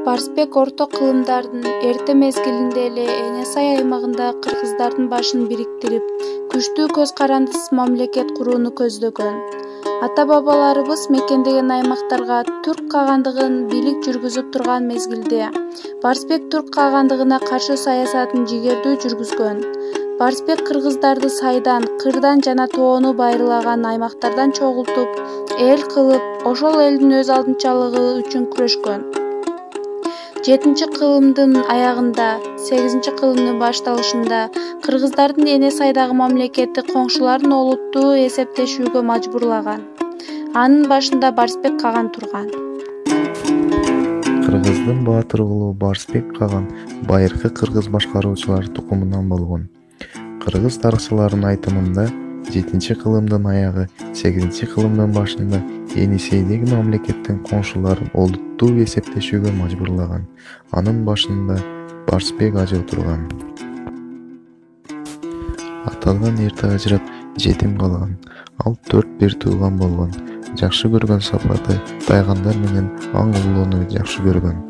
Барсбек орто кылымдардын эрте мезгилинде эле Эне-Сай аймагында кыргыздардын башын бириктирип, күчтүү көз карандысыз мамлекет курууну көздөгөн. Ата-бабаларыбыз мекендеген аймактарга түрк кагандыгын бийлик жүргүзүп турган мезгилде Барсбек түрк кагандыгына каршы саясатын жигердүү жүргүзгөн. Барсбек кыргыздарды сайдан, кырдан жана тоону байырлаган аймактардан чогултуп, эл кылып, ошол элдин өз алдынчалыгы үчүн күрөшкөн. 7 кылымдын аягында, 8 кылымдын башталышында кыргыздардын Эне-Сайдагы мамлекети коңшуларын олуттуу эсептешүүгө мажбурлаган. Анын башында Барсбек Каган турган. Кыргыздын баатыр уулу Барсбек Каган байыркы кыргыз башкаруучулар тукумунан болгон. Кыргыз тарыхчыларынын айтымында 7 кылымдын аягы, 8 кылымдын башында Эне-Сейдеги мамлекеттин коңшуларын олуттуу эсептешүүгө мажбурлаган. Анын башында Барсбек ажы турган. Аталган эрте ажырап, жетим калган. Ал 4 бир тууган болгон. Жакшы көргөн сапаты тайгандар менен аң улууну жакшы көргөн.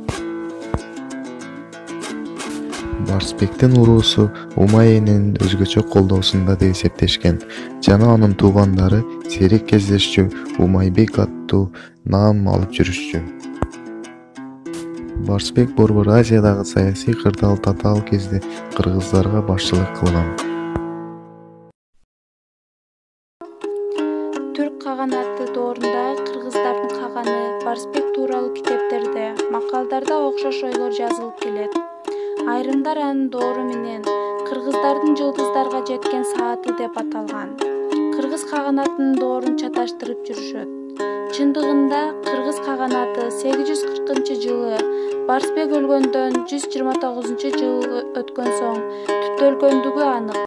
Барсбектин уруусу Умай эненин өзгөчө колдоосунда деп эсептешкен жана анын туугандары сейрек кездешчү Умайбек аттуу наам алып жүрүшчү. Барсбек Борбор Азиядагы саясий кырдаал татаал кезде кыргыздарга башчылык кылган. Түрк каганаты доорундагы кыргыздардын каганы Барсбек тууралуу китептерде, макалдарда окшош ойлор жазылып келет. Айрымдар анын доору менен кыргыздардын жылдыздарга жеткен сааты деп аталган. Кыргыз каганатынын доорун чаташтырып жүрүшөт. Чындыгында кыргыз каганаты 840-жылы Барсбек өлгөндөн 129-жыл өткөн соң түптөлгөндүгү анык.